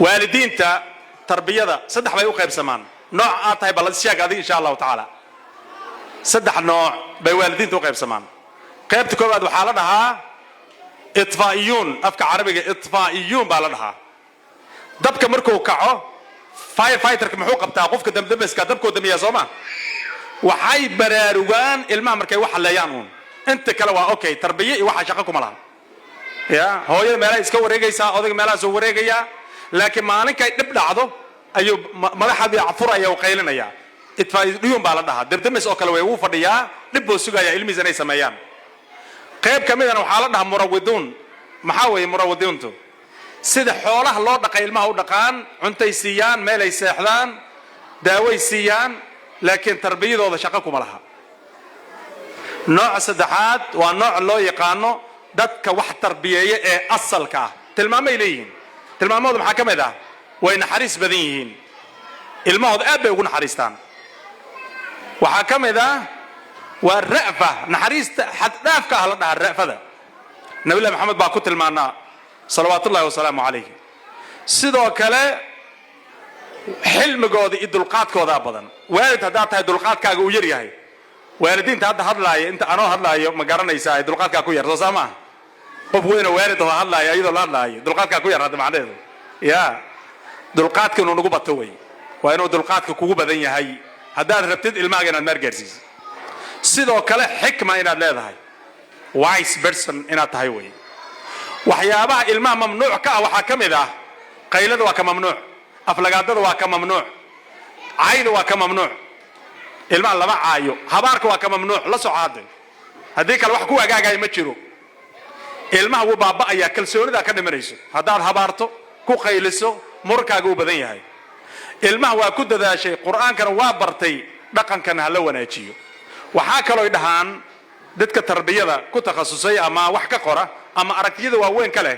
والدين تا تربية دا صدح ما يوقف سمان نوع آتها بلد الشيء هذه إن شاء الله تعالى صدح نوع بوالدين توقف سمان قيبت كوباد وحالتها إطفائيون أفكار عربية إطفائيون بالنها دبك مركو كعو فاير فايتر كمحوق بتاع قفك دم دمس كدبكو دم يا زوما وحي براروغان الماء مركي وحل ليانون انت كلوا اوكي تربيه وحا شقكم لها يا هويد meela iska wareegaysa odag meela soo wareegaya laakiin maalinkay dib dhacdo ayuu madaxdii afuraya oo qaylinaya itfaa'idiyun baa la dhahaa dibdamis oo kale way uu fadhiyaa dib buu sugaya ilmihiisa inay sameeyaan qayb kamidana waxa la dhahaa murawidun maxaa weeye murawiduntu sida xoolaha loo dhaqay ilmaha u dhaqaan cuntay siiyaan meel ay seexdaan daaway siiyaan laakiin tarbiyadooda shaqo kuma laha nooc saddexaad waa nooc loo yaqaano dadka wax tarbiyeeya ee asalka ah tilmaamay leeyihiin tilmaamoodu maxaa ka mid ah way naxariis badan yihiin ilmahooda aad bay ugu naxariistaan waxaa ka mid ah waa ra'fa naxariista xad dhaafka ah la dhahaa ra'fada nabiga maxamed baa ku tilmaanaa salawaatullaahi wasalaamu calayhi sidoo kale xilmigooda iyo dulqaadkooda badan waalid haddaad tahay dulqaadkaaga uu yar yahay waalidiinta hadda hadlaaya inta anoo hadlaayo ma garanaysaa ay dulqaadkaa ku yar soo saa maaha qof weyna waalid oo hadlaaya iyadoo la hadlaayo dulqaadkaa ku yar hadda macnaheedu ya dulqaadka inuu nagu bato wey waa inuu dulqaadka kugu badan yahay haddaad rabtid ilmaaga inaad maar gaarsiiso sidoo kale xikma inaad leedahay wise person inaad tahay wey waxyaabaha ilmaha mamnuuc ka ah waxaa ka mid ah qaylada waa ka mamnuuc aflagaadada waa ka mamnuuc cayda waa ka mamnuuc ilmaha lama caayo habaarka waa ka mamnuuc la socaade haddii kale wax ku agaagaya ma jiro ilmaha wuu baaba'ayaa kalsoonida ka dhimanayso haddaad habaarto ku qayliso murkaaga uu badan yahay ilmaha waa ku dadaashay qur'aankana waa bartay dhaqankana hala wanaajiyo waxaa kaloo dhahaan dadka tarbiyada ku takhasusay ama wax ka qora ama aragtiyada waaweyn ka leh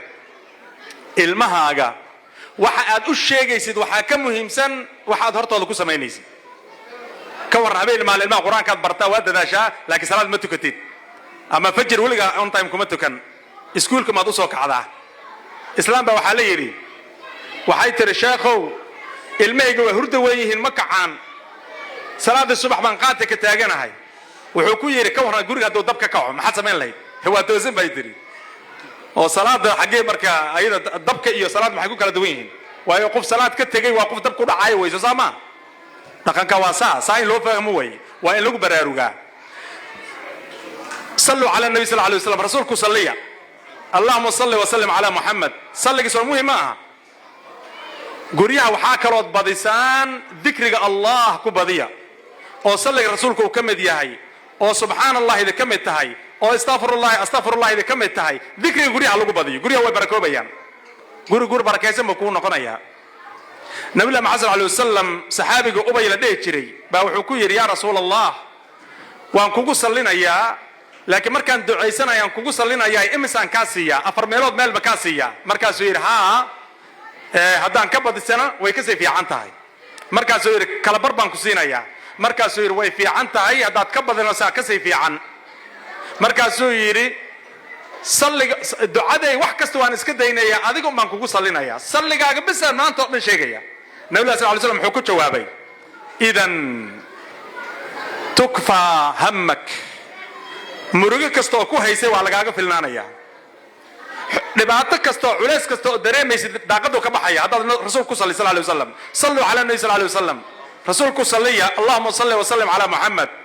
ilmahaaga waxa aad u sheegaysid waxa ka muhiimsan waxa aad hortooda ku samaynaysid ka war habeen maalin ilmaha quraanka aad bartaa waa dadaashaa laakiin salaad ma tukatid ama fajr waliga on time kuma tukan iskuulka ma u soo kacdaa islaam baa waxa la yiri waxay tiri sheekhow ilmahayga waa hurda weeyihiin ma kacaan salaada subax baan qaata ka taaganahay wuxuu ku yiri ka waran guriga haduu dabka kaco maxaa sameyn lahayd waa toosin bay tiri oo salaada xagee marka ayada dabka iyo salaad maxay ku kala duwan yihiin waayo qof salaad ka tagay waa qof dab ku dhacay wayso saama dhaqanka waa saa in loo fahmo way waa in lagu baraarugaa sallu ala nabi sallallahu alayhi wasallam rasuulku salliya allahumma salli wa sallim ala muhammad salliga soo muhiim ah guriyaha waxa kala badisaan dhikriga allah ku badiya oo salliga rasuulku ka mid yahay oo subhanallahi ida ka mid tahay oo astaghfirullah ida ka mid tahay dhikriga guriyaha lagu badiyo guriyaha way barakoobayaan guri barakaysan ma ku noqonaya nabiga maxamed sallallahu alayhi wasallam saxaabiga ubay la dheey jiray baa wuxuu ku yiri ya rasuulallah waan kugu sallinayaa laakiin markaan duceysanayaan kugu sallinayaa imisaan ka siiya afar meelood meelba ka siiya markaasuu yiri haddaan ka badisana way ka sii fiican tahay markaasuu yiri kala bar baan ku siinayaa markaasuu yiri way fiican tahay haddaad ka badinaysaa ka sii fiican markaasuu yiri salliga ducaday wax kasta waan iska daynaya adigu baan kugu sallinaya salligaaga bis maanta oo dhan sheegaya nabiga sallallahu alayhi wasallam wuxuu ku jawaabay idan tukfa hammak murugo kasta oo ku haysay waa lagaaga filnaanaya dhibaato kasta oo culays kasta oo dareemaysid daaqadu ka baxaya haddaad rasuulku sallallahu alayhi wasallam sallu ala nabi sallallahu alayhi wasallam rasuulku salliya allahumma salli wa sallim ala muhammad